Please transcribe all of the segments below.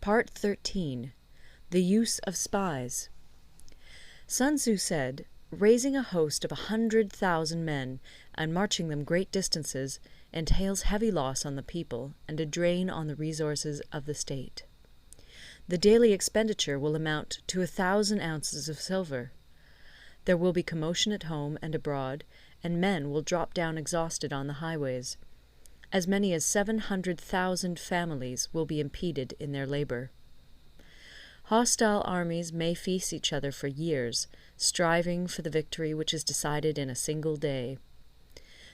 Part 13. The Use of Spies. Sun Tzu said, "Raising a host of 100,000 men and marching them great distances entails heavy loss on the people and a drain on the resources of the state. The daily expenditure will amount to 1,000 ounces of silver. There will be commotion at home and abroad, and men will drop down exhausted on the highways. As many as 700,000 families will be impeded in their labor. Hostile armies may feast each other for years, striving for the victory which is decided in a single day.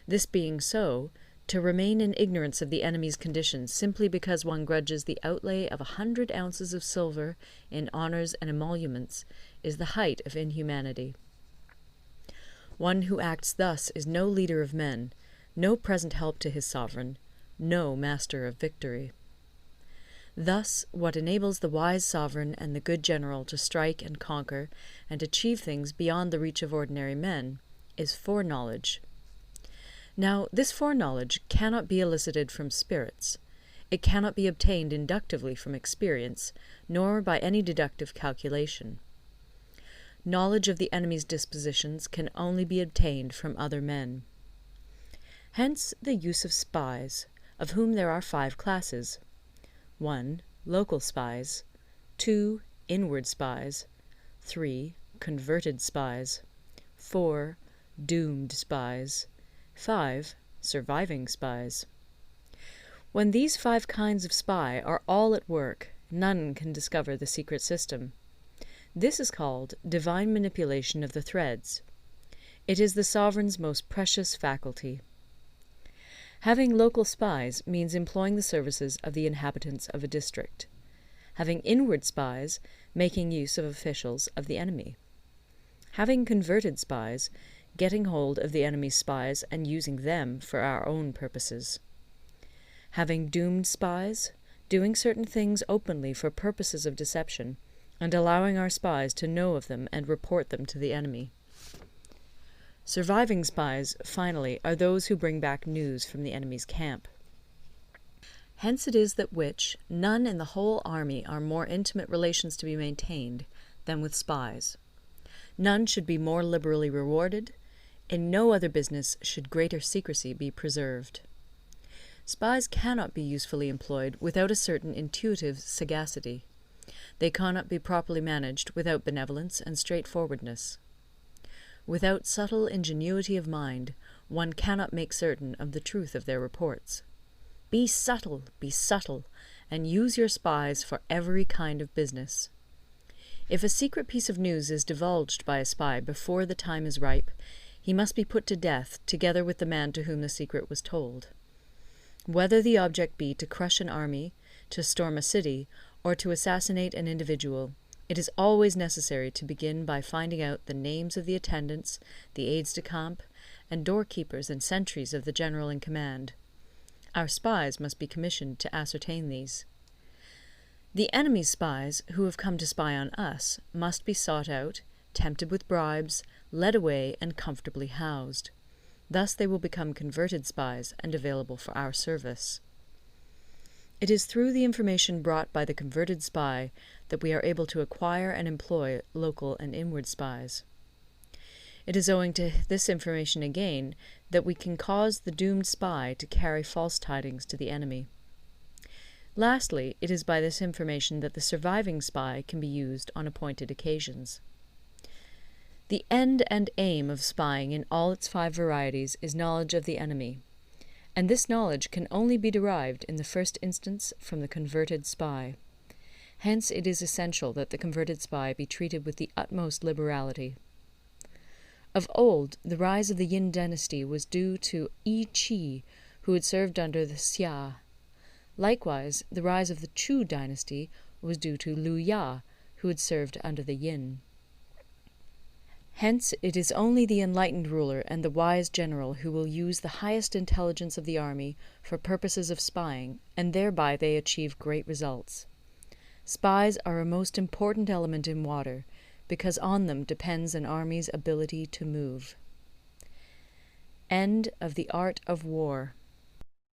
This being so, to remain in ignorance of the enemy's condition simply because one grudges the outlay of 100 ounces of silver in honors and emoluments is the height of inhumanity. One who acts thus is no leader of men, no present help to his sovereign, no master of victory. Thus, what enables the wise sovereign and the good general to strike and conquer and achieve things beyond the reach of ordinary men is foreknowledge. Now, this foreknowledge cannot be elicited from spirits. It cannot be obtained inductively from experience, nor by any deductive calculation. Knowledge of the enemy's dispositions can only be obtained from other men. Hence the use of spies, of whom there are 5 classes. 1. Local spies. 2. Inward spies. 3. Converted spies. 4. Doomed spies. 5. Surviving spies. When these 5 kinds of spy are all at work, none can discover the secret system. This is called divine manipulation of the threads. It is the sovereign's most precious faculty. Having local spies means employing the services of the inhabitants of a district. Having inward spies, making use of officials of the enemy. Having converted spies, getting hold of the enemy's spies and using them for our own purposes. Having doomed spies, doing certain things openly for purposes of deception, and allowing our spies to know of them and report them to the enemy. Surviving spies, finally, are those who bring back news from the enemy's camp. Hence it is that none in the whole army are more intimate relations to be maintained than with spies. None should be more liberally rewarded. In no other business should greater secrecy be preserved. Spies cannot be usefully employed without a certain intuitive sagacity. They cannot be properly managed without benevolence and straightforwardness. Without subtle ingenuity of mind, one cannot make certain of the truth of their reports. Be subtle, and use your spies for every kind of business. If a secret piece of news is divulged by a spy before the time is ripe, he must be put to death together with the man to whom the secret was told. Whether the object be to crush an army, to storm a city, or to assassinate an individual, it is always necessary to begin by finding out the names of the attendants, the aides-de-camp, and doorkeepers and sentries of the general in command. Our spies must be commissioned to ascertain these. The enemy's spies, who have come to spy on us, must be sought out, tempted with bribes, led away, and comfortably housed. Thus they will become converted spies and available for our service. It is through the information brought by the converted spy that we are able to acquire and employ local and inward spies. It is owing to this information again that we can cause the doomed spy to carry false tidings to the enemy. Lastly, it is by this information that the surviving spy can be used on appointed occasions. The end and aim of spying in all its 5 varieties is knowledge of the enemy, and this knowledge can only be derived in the first instance from the converted spy. Hence it is essential that the converted spy be treated with the utmost liberality. Of old, the rise of the Yin dynasty was due to Yi Qi, who had served under the Xia. Likewise, the rise of the Chu dynasty was due to Liu Ya, who had served under the Yin. Hence it is only the enlightened ruler and the wise general who will use the highest intelligence of the army for purposes of spying, and thereby they achieve great results. Spies are a most important element in water, because on them depends an army's ability to move. End of the Art of War.